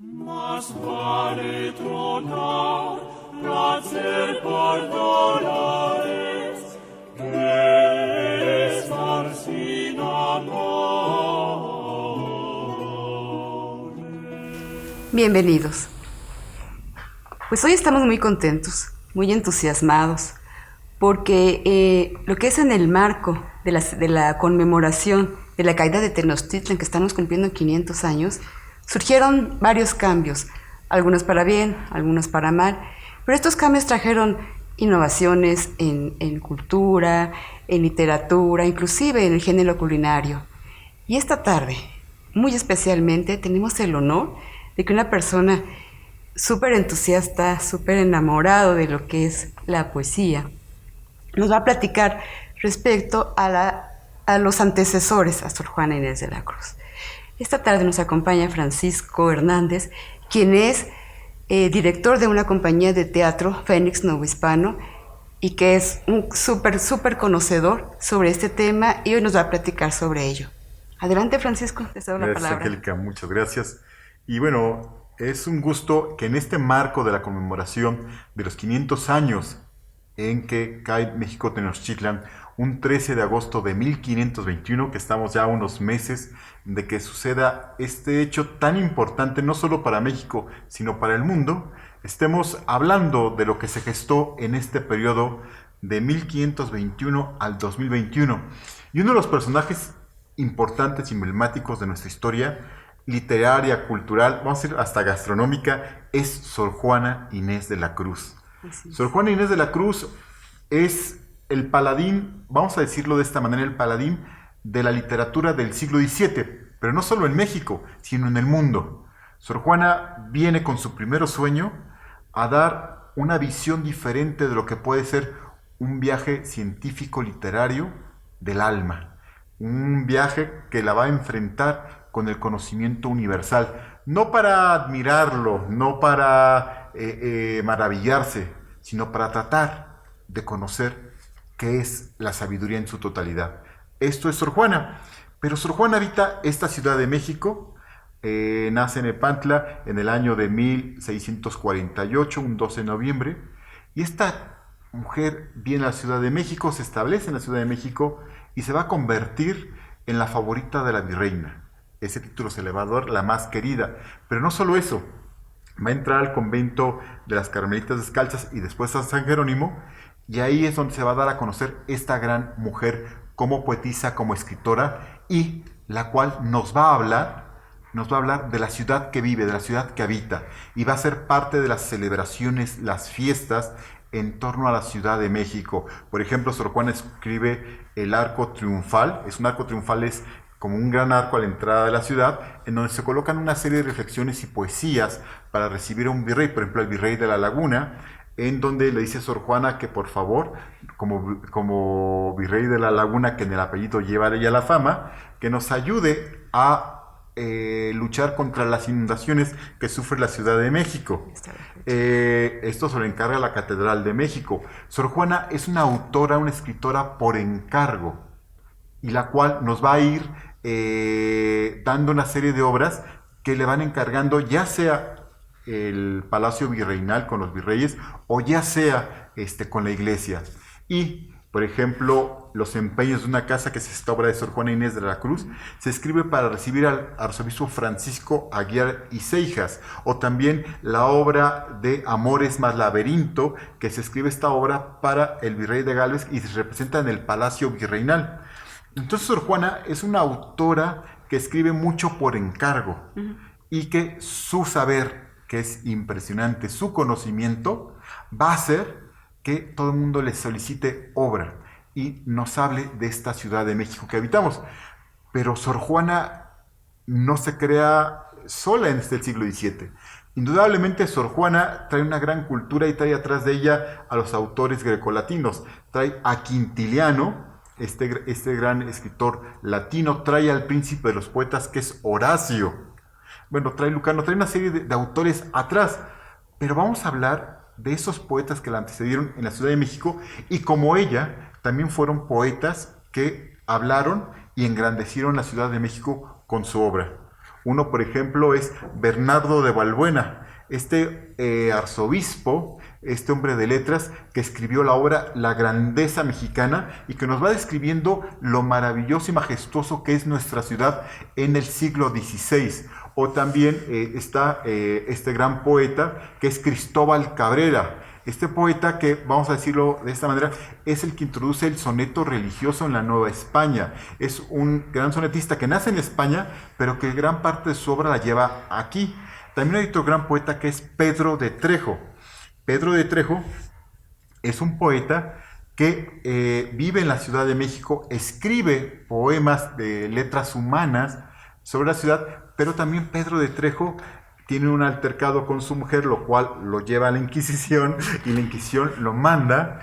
Más vale tronar, placer por dolores, que estar sin amor. Bienvenidos. Pues hoy estamos muy contentos, muy entusiasmados, porque lo que es en el marco de la conmemoración de la caída de Tenochtitlan, que estamos cumpliendo 500 años, surgieron varios cambios, algunos para bien, algunos para mal, pero estos cambios trajeron innovaciones en cultura, en literatura, inclusive en el género culinario. Y esta tarde, muy especialmente, tenemos el honor de que una persona súper entusiasta, súper enamorado de lo que es la poesía, nos va a platicar respecto a los antecesores a Sor Juana Inés de la Cruz. Esta tarde nos acompaña Francisco Hernández, quien es director de una compañía de teatro, Fénix Novohispano, y que es un súper conocedor sobre este tema, y hoy nos va a platicar sobre ello. Adelante, Francisco, te cedo la palabra. Gracias, Angélica, muchas gracias. Y bueno, es un gusto que en este marco de la conmemoración de los 500 años en que cae México Tenochtitlan, un 13 de agosto de 1521, que estamos ya a unos meses de que suceda este hecho tan importante, no solo para México, sino para el mundo, estemos hablando de lo que se gestó en este periodo de 1521 al 2021. Y uno de los personajes importantes y emblemáticos de nuestra historia, literaria, cultural, vamos a decir hasta gastronómica, es Sor Juana Inés de la Cruz. Sor Juana Inés de la Cruz es el paladín, vamos a decirlo de esta manera, el paladín de la literatura del siglo XVII, pero no solo en México, sino en el mundo. Sor Juana viene con su primer sueño a dar una visión diferente de lo que puede ser un viaje científico literario del alma. Un viaje que la va a enfrentar con el conocimiento universal, no para admirarlo, no para maravillarse, sino para tratar de conocer qué es la sabiduría en su totalidad. Esto es Sor Juana, pero Sor Juana habita esta Ciudad de México, nace en Epantla en el año de 1648, un 12 de noviembre, y esta mujer viene a la Ciudad de México, se establece en la Ciudad de México y se va a convertir en la favorita de la virreina. Ese título se le va a dar la más querida, pero no solo eso, va a entrar al convento de las Carmelitas Descalzas y después a San Jerónimo, y ahí es donde se va a dar a conocer esta gran mujer como poetisa, como escritora, y la cual nos va a hablar de la ciudad que vive, de la ciudad que habita, y va a ser parte de las celebraciones, las fiestas en torno a la Ciudad de México. Por ejemplo, Sor Juana escribe el Arco Triunfal. Un arco triunfal es como un gran arco a la entrada de la ciudad, en donde se colocan una serie de reflexiones y poesías para recibir a un virrey, por ejemplo, el virrey de la Laguna, en donde le dice a Sor Juana que por favor, como virrey de la Laguna, que en el apellido lleva ella la fama, que nos ayude a luchar contra las inundaciones que sufre la Ciudad de México. Esto se lo encarga la Catedral de México. Sor Juana es una autora, una escritora por encargo, y la cual nos va a ir dando una serie de obras que le van encargando, ya sea el Palacio Virreinal con los virreyes o ya sea con la iglesia. Y, por ejemplo, Los empeños de una casa, que es esta obra de Sor Juana Inés de la Cruz, se escribe para recibir al arzobispo Francisco Aguiar y Seijas, o también la obra de Amores más laberinto, que se escribe esta obra para el virrey de Gálvez y se representa en el Palacio Virreinal. Entonces Sor Juana es una autora que escribe mucho por encargo, y que su saber, que es impresionante, su conocimiento, va a hacer que todo el mundo le solicite obra y nos hable de esta Ciudad de México que habitamos. Pero Sor Juana no se crea sola en el siglo XVII. Indudablemente Sor Juana trae una gran cultura y trae atrás de ella a los autores grecolatinos. Trae a Quintiliano, este gran escritor latino, trae al príncipe de los poetas, que es Horacio. Bueno, trae Lucano, trae una serie de autores atrás. Pero vamos a hablar de esos poetas que la antecedieron en la Ciudad de México, y como ella, también fueron poetas que hablaron y engrandecieron la Ciudad de México con su obra. Uno, por ejemplo, es Bernardo de Valbuena, este arzobispo, este hombre de letras que escribió la obra La Grandeza Mexicana y que nos va describiendo lo maravilloso y majestuoso que es nuestra ciudad en el siglo XVI. O también está este gran poeta que es Cristóbal Cabrera. Este poeta que, vamos a decirlo de esta manera, es el que introduce el soneto religioso en la Nueva España. Es un gran sonetista que nace en España, pero que gran parte de su obra la lleva aquí. También hay otro gran poeta que es Pedro de Trejo. Pedro de Trejo es un poeta que vive en la Ciudad de México, escribe poemas de letras humanas sobre la ciudad, pero también Pedro de Trejo tiene un altercado con su mujer, lo cual lo lleva a la Inquisición, y la Inquisición lo manda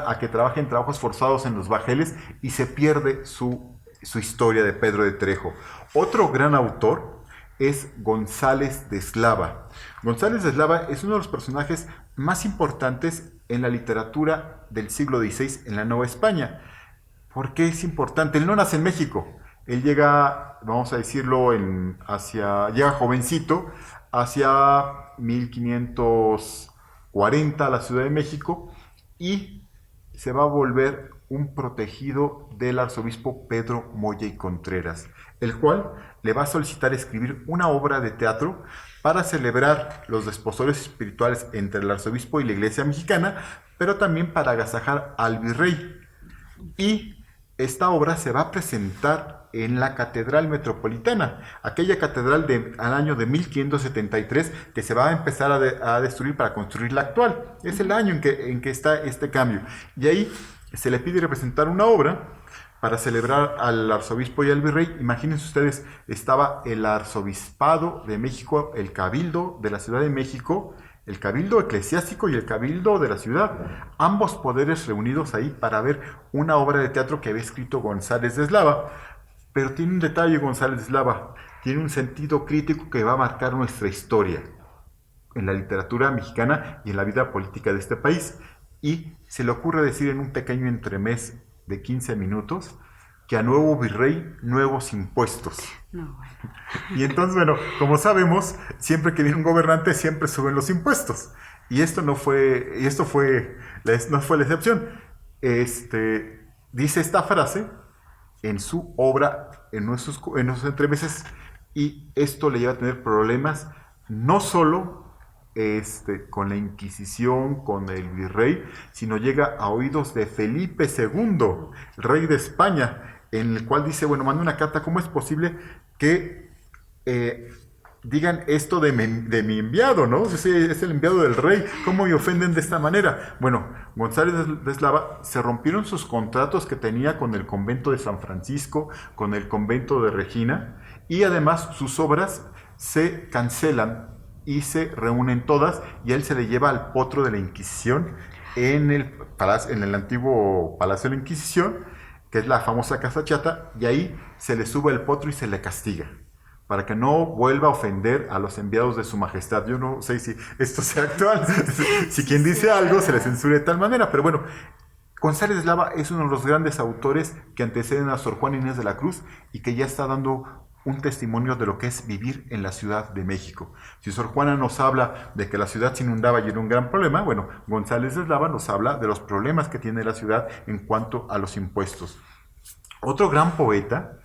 a que trabaje en trabajos forzados en los bajeles, y se pierde su historia de Pedro de Trejo. Otro gran autor es González de Eslava. González de Eslava es uno de los personajes más importantes en la literatura del siglo XVI en la Nueva España. ¿Por qué es importante? Él no nace en México. Él llega, vamos a decirlo, llega jovencito, hacia 1540 a la Ciudad de México, y se va a volver un protegido del arzobispo Pedro Moya y Contreras, el cual le va a solicitar escribir una obra de teatro para celebrar los desposorios espirituales entre el arzobispo y la iglesia mexicana, pero también para agasajar al virrey. Y esta obra se va a presentar en la Catedral Metropolitana, aquella catedral al año de 1573 que se va a empezar a destruir para construir la actual. Es el año en que está este cambio. Y ahí se le pide representar una obra para celebrar al arzobispo y al virrey. Imagínense ustedes, estaba el arzobispado de México, el cabildo de la Ciudad de México, el cabildo eclesiástico y el cabildo de la ciudad, ambos poderes reunidos ahí para ver una obra de teatro que había escrito González de Eslava. Pero tiene un detalle González de Eslava, tiene un sentido crítico que va a marcar nuestra historia en la literatura mexicana y en la vida política de este país. Y se le ocurre decir en un pequeño entremés de 15 minutos que a nuevo virrey, nuevos impuestos. No, bueno. Y entonces, bueno, como sabemos, siempre que viene un gobernante, siempre suben los impuestos. Y esto no fue la excepción. Dice esta frase en su obra, en nuestros entremeses, y esto le lleva a tener problemas no solo con la Inquisición, con el virrey, sino llega a oídos de Felipe II, el rey de España, en el cual dice, bueno, manda una carta, ¿cómo es posible que digan esto de mi enviado, ¿no? Es el enviado del rey, ¿cómo me ofenden de esta manera? Bueno, González de Eslava, se rompieron sus contratos que tenía con el convento de San Francisco, con el convento de Regina, y además sus obras se cancelan y se reúnen todas, y él se le lleva al potro de la Inquisición en el antiguo Palacio de la Inquisición, que es la famosa Casa Chata, y ahí se le sube el potro y se le castiga, para que no vuelva a ofender a los enviados de su majestad. Yo no sé si esto sea actual, si quien dice algo se le censure de tal manera, pero bueno, González de Eslava es uno de los grandes autores que anteceden a Sor Juana Inés de la Cruz y que ya está dando un testimonio de lo que es vivir en la Ciudad de México. Si Sor Juana nos habla de que la ciudad se inundaba y era un gran problema, bueno, González de Eslava nos habla de los problemas que tiene la ciudad en cuanto a los impuestos. Otro gran poeta,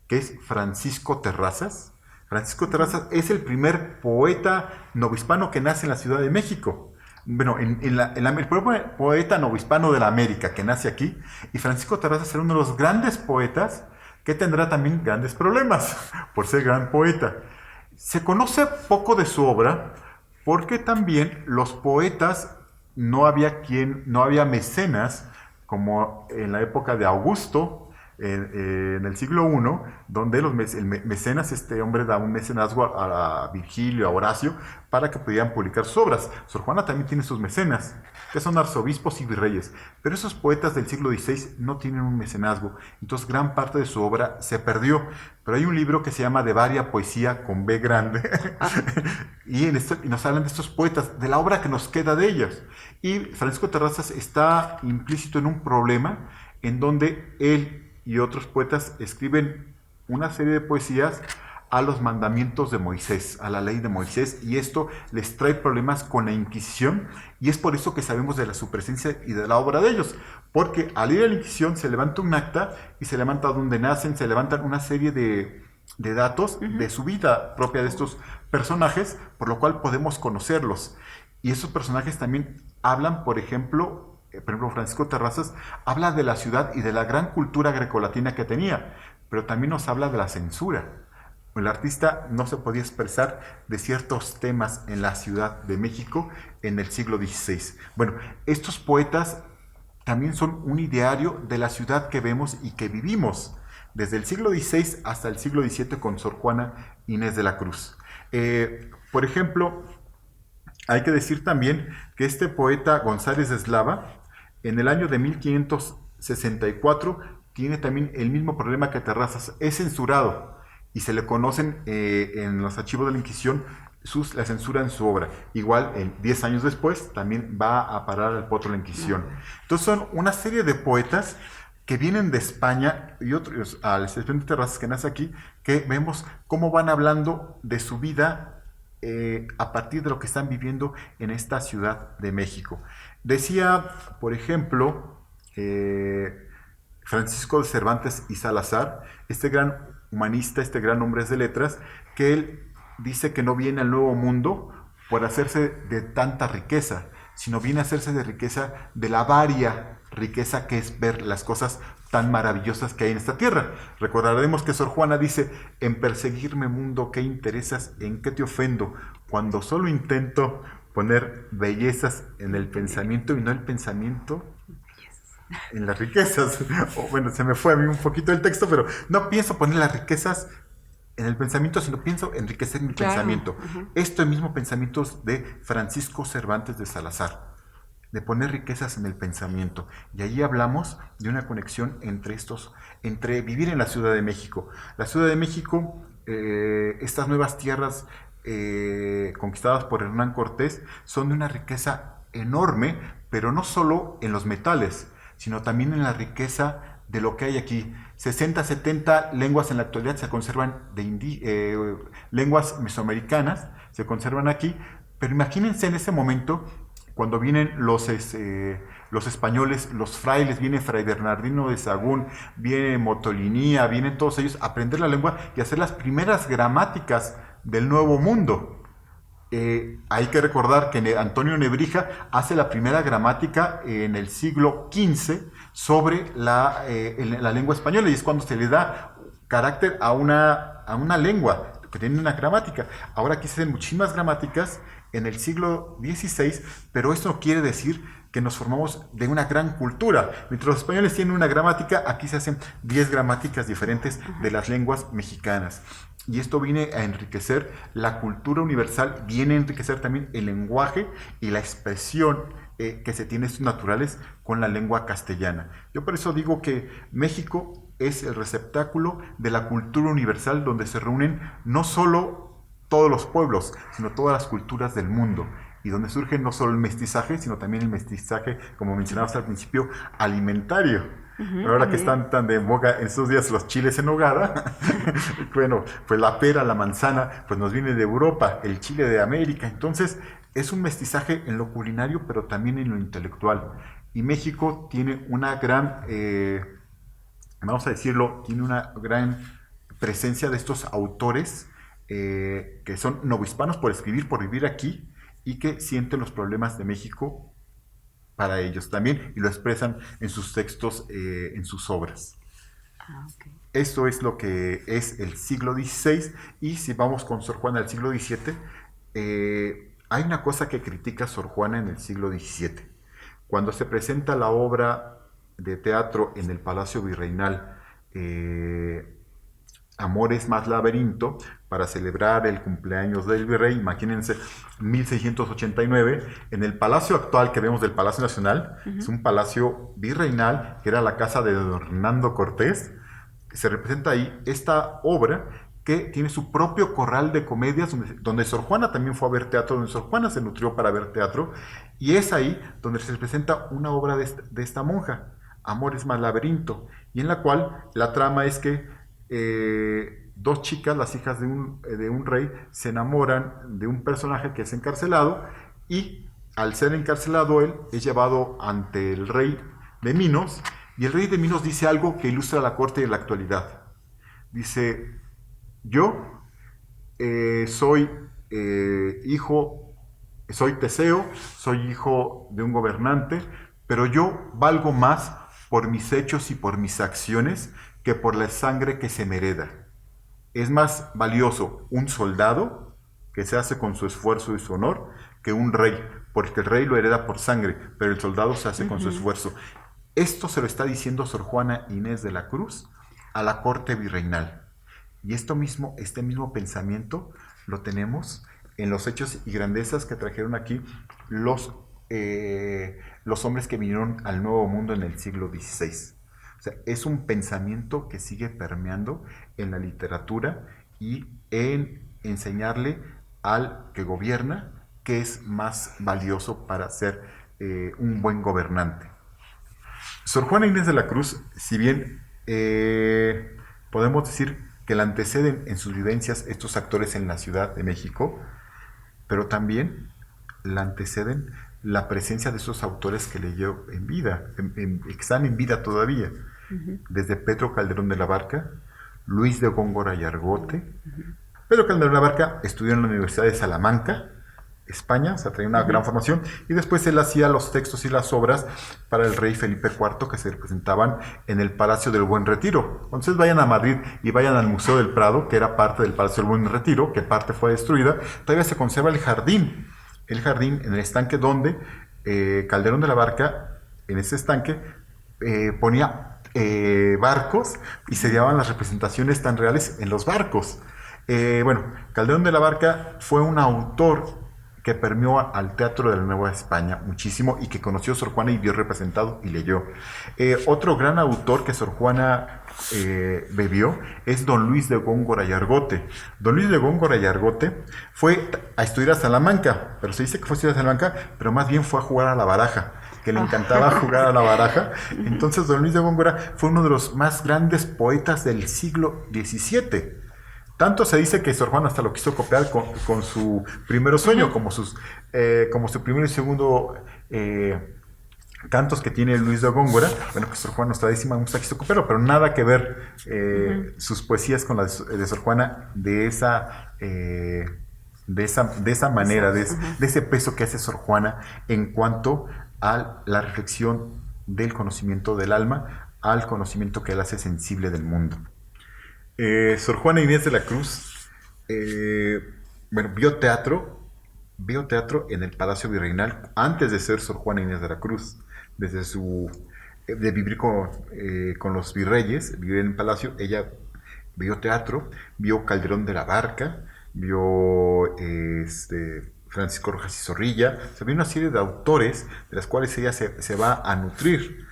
que es Francisco Terrazas. Francisco Terrazas es el primer poeta novohispano que nace en la Ciudad de México. Bueno, el primer poeta novohispano de la América que nace aquí. Y Francisco Terrazas será uno de los grandes poetas que tendrá también grandes problemas por ser gran poeta. Se conoce poco de su obra porque también los poetas no había mecenas como en la época de Augusto, en el siglo I, donde el mecenas, este hombre da un mecenazgo a Virgilio, a Horacio, para que pudieran publicar sus obras. Sor Juana también tiene sus mecenas, que son arzobispos y virreyes, pero esos poetas del siglo XVI no tienen un mecenazgo, entonces gran parte de su obra se perdió. Pero hay un libro que se llama De Varia Poesía, con B grande, y nos hablan de estos poetas, de la obra que nos queda de ellos. Y Francisco Terrazas está implícito en un problema en donde él y otros poetas escriben una serie de poesías a los mandamientos de Moisés, a la ley de Moisés, y esto les trae problemas con la Inquisición, y es por eso que sabemos de su presencia y de la obra de ellos, porque al ir a la Inquisición se levanta un acta y se levanta donde nacen, se levantan una serie de datos de su vida propia de estos personajes, por lo cual podemos conocerlos. Y esos personajes también hablan, por ejemplo, Francisco Terrazas habla de la ciudad y de la gran cultura grecolatina que tenía, pero también nos habla de la censura. El artista no se podía expresar de ciertos temas en la Ciudad de México en el siglo XVI. Bueno, estos poetas también son un ideario de la ciudad que vemos y que vivimos, desde el siglo XVI hasta el siglo XVII con Sor Juana Inés de la Cruz. Por ejemplo, hay que decir también que este poeta González de Eslava, en el año de 1564, tiene también el mismo problema que Terrazas, es censurado y se le conocen en los archivos de la Inquisición la censura en su obra. Igual, 10 años después, también va a parar al potro de la Inquisición. Entonces son una serie de poetas que vienen de España y otros, al excepción de Terrazas que nace aquí, que vemos cómo van hablando de su vida a partir de lo que están viviendo en esta Ciudad de México. Decía, por ejemplo, Francisco de Cervantes y Salazar, este gran humanista, este gran hombre de letras, que él dice que no viene al Nuevo Mundo por hacerse de tanta riqueza, sino viene a hacerse de riqueza, de la varia riqueza que es ver las cosas tan maravillosas que hay en esta tierra. Recordaremos que Sor Juana dice: en perseguirme, mundo, ¿qué interesas? ¿En qué te ofendo? Cuando solo intento poner bellezas en el pensamiento y no el pensamiento en las riquezas. Bueno, se me fue a mí un poquito el texto, pero no pienso poner las riquezas en el pensamiento, sino pienso enriquecer mi pensamiento. Esto mismo pensamiento de Francisco Cervantes de Salazar, de poner riquezas en el pensamiento. Y allí hablamos de una conexión entre vivir en la Ciudad de México. La Ciudad de México, estas nuevas tierras conquistadas por Hernán Cortés, son de una riqueza enorme, pero no solo en los metales, sino también en la riqueza de lo que hay aquí. 60, 70 lenguas en la actualidad se conservan lenguas mesoamericanas, se conservan aquí, pero imagínense en ese momento, cuando vienen los españoles, los frailes, viene Fray Bernardino de Sahagún, viene Motolinía, vienen todos ellos a aprender la lengua y a hacer las primeras gramáticas del Nuevo Mundo. Hay que recordar que Antonio Nebrija hace la primera gramática en el siglo XV sobre la lengua española, y es cuando se le da carácter a una lengua que tiene una gramática. Ahora aquí se hacen muchísimas gramáticas en el siglo XVI, pero esto no quiere decir que nos formamos de una gran cultura. Mientras los españoles tienen una gramática, aquí se hacen 10 gramáticas diferentes de las lenguas mexicanas. Y esto viene a enriquecer la cultura universal, viene a enriquecer también el lenguaje y la expresión que se tiene estos naturales con la lengua castellana. Yo por eso digo que México es el receptáculo de la cultura universal, donde se reúnen no solo todos los pueblos, sino todas las culturas del mundo, y donde surge no solo el mestizaje, sino también el mestizaje, como mencionabas al principio, alimentario. Ahora que están tan de boga en estos días los chiles en nogada, bueno, pues la pera, la manzana, pues nos viene de Europa, el chile de América. Entonces es un mestizaje en lo culinario, pero también en lo intelectual. Y México tiene una gran, vamos a decirlo, tiene una gran presencia de estos autores que son novohispanos por escribir, por vivir aquí, y que sienten los problemas de México para ellos también, y lo expresan en sus textos, en sus obras. Okay. Esto es lo que es el siglo XVI, y si vamos con Sor Juana del siglo XVII, hay una cosa que critica Sor Juana en el siglo XVII. Cuando se presenta la obra de teatro en el Palacio Virreinal, Amores más laberinto, para celebrar el cumpleaños del virrey, imagínense, 1689, en el palacio actual que vemos del Palacio Nacional, es un palacio virreinal, que era la casa de don Hernando Cortés. Se representa ahí esta obra que tiene su propio corral de comedias, donde Sor Juana también fue a ver teatro, donde Sor Juana se nutrió para ver teatro, y es ahí donde se presenta una obra de esta monja, Amores más laberinto, y en la cual la trama es que dos chicas, las hijas de un rey, se enamoran de un personaje que es encarcelado y al ser encarcelado él es llevado ante el rey de Minos y el rey de Minos dice algo que ilustra la corte de la actualidad. Dice, yo soy soy Teseo, soy hijo de un gobernante, pero yo valgo más por mis hechos y por mis acciones que por la sangre que se me hereda. Es más valioso un soldado que se hace con su esfuerzo y su honor que un rey, porque el rey lo hereda por sangre, pero el soldado se hace con su esfuerzo. Esto se lo está diciendo Sor Juana Inés de la Cruz a la corte virreinal. Y este mismo pensamiento lo tenemos en los hechos y grandezas que trajeron aquí los hombres que vinieron al Nuevo Mundo en el siglo XVI. O sea, es un pensamiento que sigue permeando en la literatura y en enseñarle al que gobierna qué es más valioso para ser un buen gobernante. Sor Juana Inés de la Cruz, si bien podemos decir que la anteceden en sus vivencias estos actores en la Ciudad de México, pero también la anteceden la presencia de esos autores que leyó en vida, que están en vida todavía, desde Pedro Calderón de la Barca, Luis de Góngora y Argote. Pedro Calderón de la Barca estudió en la Universidad de Salamanca, España, o sea, traía una gran formación, y después él hacía los textos y las obras para el rey Felipe IV que se representaban en el Palacio del Buen Retiro. Entonces vayan a Madrid y vayan al Museo del Prado, que era parte del Palacio del Buen Retiro, que parte fue destruida, todavía se conserva el jardín en el estanque donde Calderón de la Barca, en ese estanque, ponía barcos y se llevaban las representaciones tan reales en los barcos. Calderón de la Barca fue un autor que permeó al teatro de la Nueva España muchísimo y que conoció Sor Juana y vio representado y leyó. Otro gran autor que Sor Juana bebió es don Luis de Góngora y Argote. Don Luis de Góngora y Argote fue a estudiar a Salamanca, pero se dice que fue a estudiar a Salamanca, pero más bien fue a jugar a la baraja, que le encantaba jugar a la baraja. Entonces don Luis de Góngora fue uno de los más grandes poetas del siglo XVII. Tanto se dice que Sor Juana hasta lo quiso copiar con su primer sueño, como su primero y segundo cantos que tiene Luis de Góngora. Bueno, que Sor Juana Nostradísima mucha quiso copiarlo, pero nada que ver sus poesías con las de Sor Juana de esa manera, de ese peso que hace Sor Juana en cuanto a la reflexión del conocimiento del alma, al conocimiento que él hace sensible del mundo. Sor Juana Inés de la Cruz vio teatro en el Palacio Virreinal antes de ser Sor Juana Inés de la Cruz, de vivir con los virreyes, vivir en el palacio. Ella vio teatro, vio Calderón de la Barca, vio Francisco Rojas y Zorrilla, vio una serie de autores de las cuales ella se va a nutrir.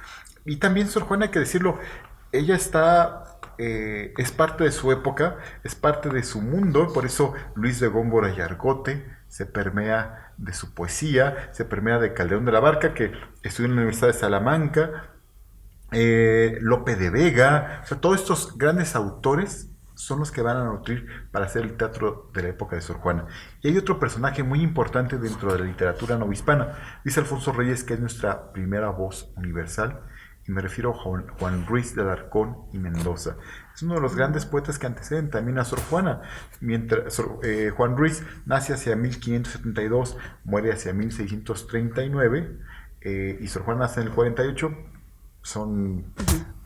Y también Sor Juana, hay que decirlo, ella es parte de su época, es parte de su mundo, por eso Luis de Góngora y Argote se permea de su poesía, se permea de Calderón de la Barca, que estudió en la Universidad de Salamanca, Lope de Vega, o sea, todos estos grandes autores son los que van a nutrir para hacer el teatro de la época de Sor Juana. Y hay otro personaje muy importante dentro de la literatura novohispana, dice Alfonso Reyes, que es nuestra primera voz universal, y me refiero a Juan Ruiz de Alarcón y Mendoza. Es uno de los grandes poetas que anteceden también a Sor Juana. Juan Ruiz nace hacia 1572, muere hacia 1639, y Sor Juana nace en el 48, son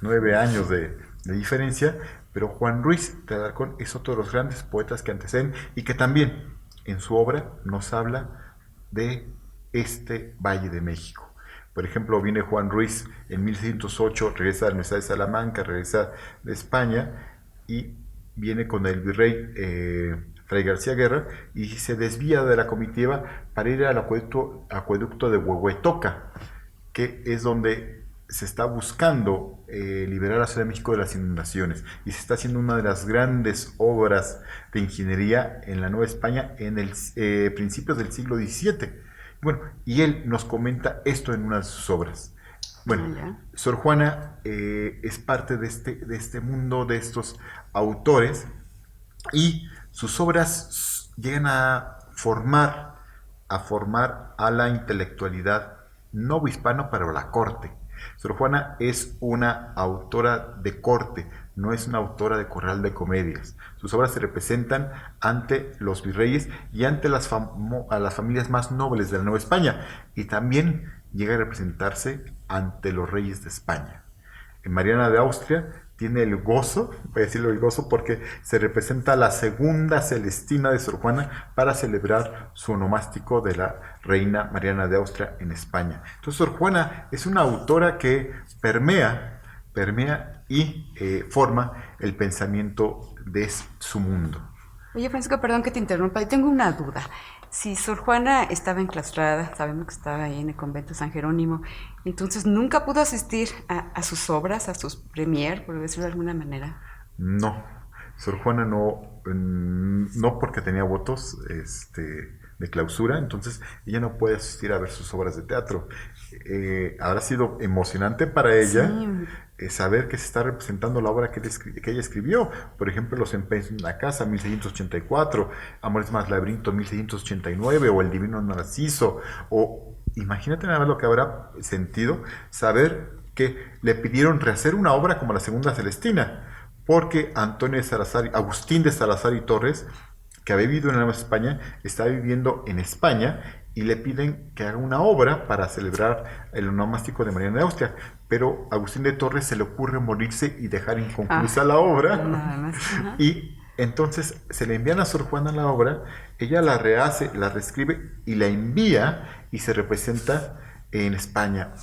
9 años de diferencia, pero Juan Ruiz de Alarcón es otro de los grandes poetas que anteceden y que también en su obra nos habla de este Valle de México. Por ejemplo, viene Juan Ruiz en 1608, regresa a la Universidad de Salamanca, regresa de España y viene con el virrey Fray García Guerra y se desvía de la comitiva para ir al acueducto de Huehuetoca, que es donde se está buscando liberar a la Ciudad de México de las inundaciones y se está haciendo una de las grandes obras de ingeniería en la Nueva España en principios del siglo XVII. Bueno, y él nos comenta esto en una de sus obras. Bueno, Sor Juana es parte de este mundo, de estos autores y sus obras llegan a formar a la intelectualidad novohispano para la corte. Sor Juana es una autora de corte, no es una autora de corral de comedias. Sus obras se representan ante los virreyes y ante a las familias más nobles de la Nueva España, y también llega a representarse ante los reyes de España. En Mariana de Austria tiene el gozo, voy a decirlo el gozo porque se representa la segunda celestina de Sor Juana para celebrar su onomástico de la reina Mariana de Austria en España. Entonces Sor Juana es una autora que permea y forma el pensamiento de su mundo. Oye, Francisco, perdón que te interrumpa, yo tengo una duda. Si Sor Juana estaba enclaustrada, sabemos que estaba ahí en el convento de San Jerónimo, entonces nunca pudo asistir a sus obras, a sus premier, por decirlo de alguna manera. No, Sor Juana no porque tenía votos de clausura, entonces ella no puede asistir a ver sus obras de teatro. Habrá sido emocionante para ella saber que se está representando la obra que ella escribió. Por ejemplo, Los empeños en la casa, 1684, Amores más laberinto, 1689, o El divino Narciso, o imagínate nada más lo que habrá sentido saber que le pidieron rehacer una obra como la Segunda Celestina, porque Agustín de Salazar y Torres, que había vivido en la Nueva España, está viviendo en España y le piden que haga una obra para celebrar el onomástico de Mariana de Austria. Pero a Agustín de Torres se le ocurre morirse y dejar inconclusa la obra. Nada más. Y entonces se le envían a Sor Juana la obra, ella la rehace, la reescribe y la envía y se representa en España.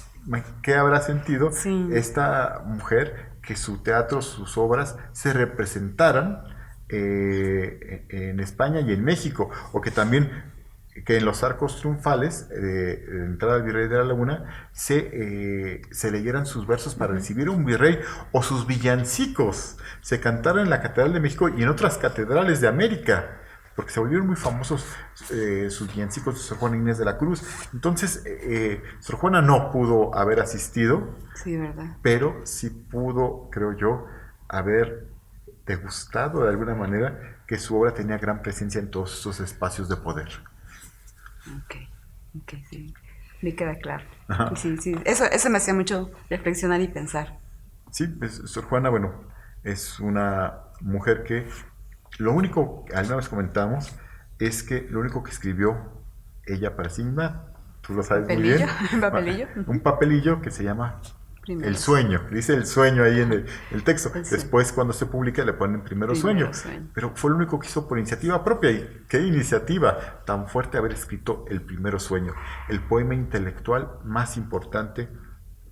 ¿Qué habrá sentido esta mujer que su teatro, sus obras se representaran en España y en México? O que también que en los arcos triunfales de entrada del virrey de la Laguna se leyeran sus versos para recibir a un virrey, o sus villancicos se cantaran en la Catedral de México y en otras catedrales de América, porque se volvieron muy famosos sus villancicos de Sor Juana Inés de la Cruz. Entonces Sor Juana no pudo haber asistido, sí, ¿verdad? Pero sí pudo, creo yo, haber degustado de alguna manera que su obra tenía gran presencia en todos esos espacios de poder. Ok, sí, me queda claro. Sí, eso me hacía mucho reflexionar y pensar. Sí, Sor Juana, bueno, es una mujer que lo único, alguna vez comentamos, es que lo único que escribió ella para sí misma, tú lo sabes muy bien. ¿Un papelillo? Un papelillo que se llama Primero El Sueño. Dice El Sueño ahí en el texto. Después, cuando se publica, le ponen Primero Sueño. Pero fue lo único que hizo por iniciativa propia. ¿Y qué iniciativa tan fuerte haber escrito El Primero Sueño? El poema intelectual más importante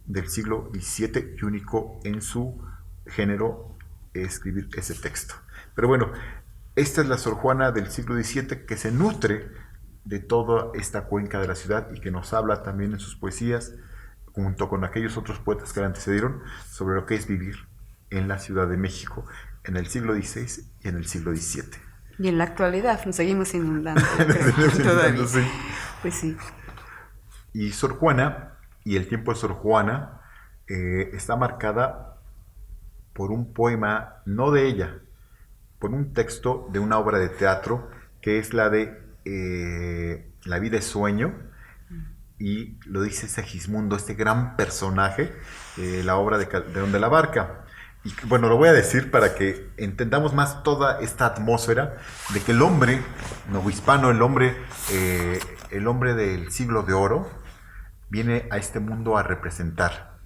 del siglo XVII y único en su género, escribir ese texto. Pero bueno, esta es la Sor Juana del siglo XVII, que se nutre de toda esta cuenca de la ciudad y que nos habla también en sus poesías, junto con aquellos otros poetas que la antecedieron, sobre lo que es vivir en la Ciudad de México en el siglo XVI y en el siglo XVII. Y en la actualidad nos seguimos inundando. Todavía. Sí. Pues sí. Y Sor Juana, y el tiempo de Sor Juana, está marcada por un poema, no de ella, por un texto de una obra de teatro, que es la de La vida es sueño, y lo dice Segismundo, este gran personaje, la obra de donde la Barca. Y bueno, lo voy a decir para que entendamos más toda esta atmósfera de que el hombre novohispano, el hombre del siglo de oro, viene a este mundo a representar.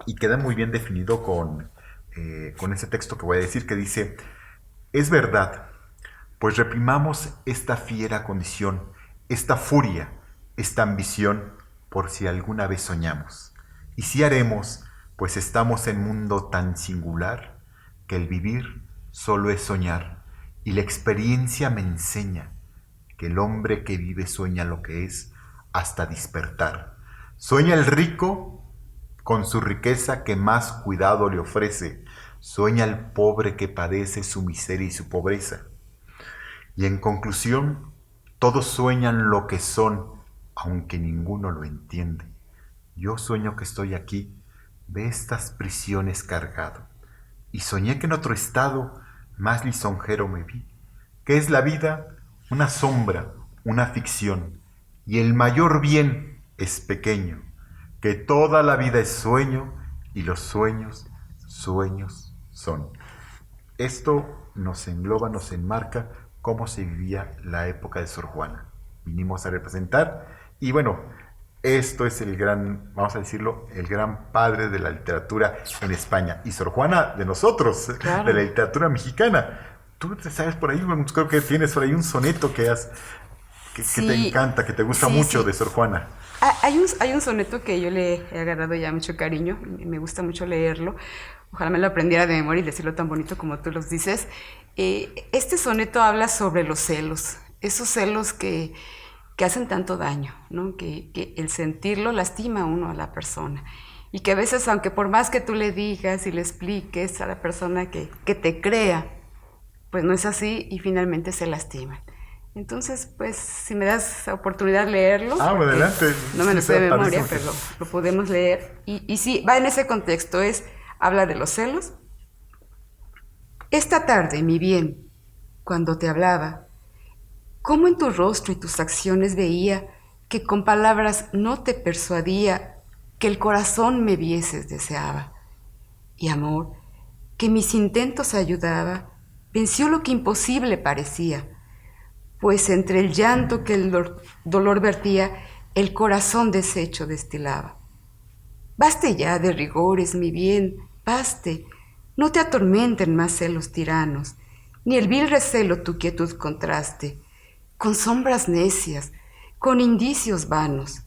Y queda muy bien definido con ese texto que voy a decir, que dice: es verdad, pues reprimamos esta fiera condición, esta furia, esta ambición, por si alguna vez soñamos. Y si haremos, pues estamos en mundo tan singular, que el vivir solo es soñar, y la experiencia me enseña que el hombre que vive sueña lo que es hasta despertar. Sueña el rico con su riqueza que más cuidado le ofrece, sueña el pobre que padece su miseria y su pobreza. Y en conclusión, todos sueñan lo que son, aunque ninguno lo entiende. Yo sueño que estoy aquí, de estas prisiones cargado, y soñé que en otro estado más lisonjero me vi, que es la vida una sombra, una ficción, y el mayor bien es pequeño, que toda la vida es sueño, y los sueños, sueños son. Esto nos engloba, nos enmarca cómo se vivía la época de Sor Juana. Vinimos a representar, y bueno, esto es el gran, vamos a decirlo, el gran padre de la literatura en España. Y Sor Juana de nosotros, Claro. de la literatura mexicana. Tú te sabes por ahí, bueno, creo que tienes por ahí un soneto que te Sí. encanta, que te gusta Sí, mucho sí. de Sor Juana. Hay un soneto que yo le he agarrado ya mucho cariño, y me gusta mucho leerlo. Ojalá me lo aprendiera de memoria y decirlo tan bonito como tú los dices. Este soneto habla sobre los celos, esos celos que hacen tanto daño, ¿no? Que el sentirlo lastima a uno, a la persona. Y que a veces, aunque por más que tú le digas y le expliques a la persona que te crea, pues no es así y finalmente se lastiman. Entonces, pues, si me das la oportunidad de leerlo, Bueno, adelante. no me lo sé de Está memoria, padrísimo. pero lo podemos leer. Y sí, va en ese contexto, habla de los celos. Esta tarde, mi bien, cuando te hablaba, cómo en tu rostro y tus acciones veía que con palabras no te persuadía, que el corazón me vieses deseaba. Y amor, que mis intentos ayudaba, venció lo que imposible parecía, pues entre el llanto que el dolor vertía, el corazón deshecho destilaba. Baste ya de rigores, mi bien, baste, no te atormenten más celos tiranos, ni el vil recelo tu quietud contraste, con sombras necias, con indicios vanos,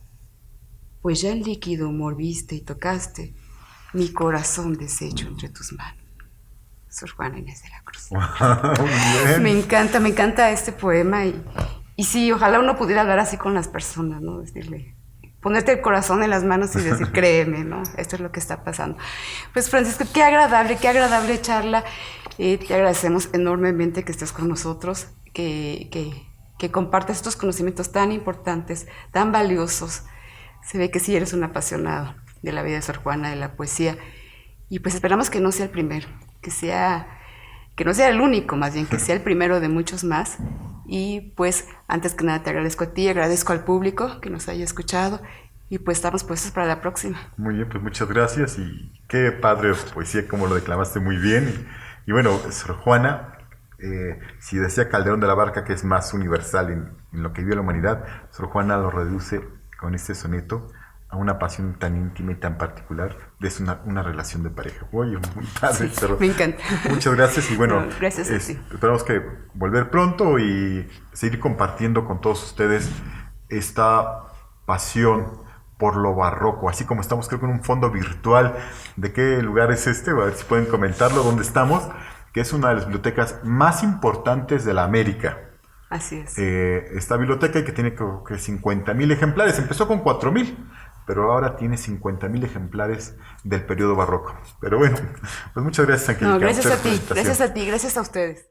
pues ya en líquido humor viste y tocaste mi corazón deshecho entre tus manos. Sor Juana Inés de la Cruz. Muy bien. Me encanta este poema y sí, ojalá uno pudiera hablar así con las personas, ¿no? Decirle, ponerte el corazón en las manos y decir, créeme, ¿no? Esto es lo que está pasando. Pues Francisco, qué agradable charla. Te agradecemos enormemente que estés con nosotros, que compartas estos conocimientos tan importantes, tan valiosos. Se ve que sí eres un apasionado de la vida de Sor Juana, de la poesía, y pues esperamos que no sea el primero, que no sea el único, más bien que sea el primero de muchos más. Y pues antes que nada te agradezco a ti, agradezco al público que nos haya escuchado y pues estamos puestos para la próxima. Muy bien, pues muchas gracias y qué padre poesía, como lo declamaste muy bien. Y bueno, Sor Juana, si decía Calderón de la Barca que es más universal en lo que vive la humanidad, Sor Juana lo reduce con este soneto a una pasión tan íntima y tan particular de una relación de pareja. Oye, muy padre. Sí, me encanta. Muchas gracias y bueno, No, gracias a ti. esperamos que volver pronto y seguir compartiendo con todos ustedes esta pasión por lo barroco, así como estamos creo que en un fondo virtual. ¿De qué lugar es este? A ver si pueden comentarlo, dónde estamos, que es una de las bibliotecas más importantes de la América. Así es. Esta biblioteca que tiene creo que 50,000 ejemplares, empezó con 4,000, pero ahora tiene 50,000 ejemplares del periodo barroco. Pero bueno, pues muchas gracias, Angélica. No, gracias Muchas a ti, felicitaciones. gracias a ti, gracias a ustedes.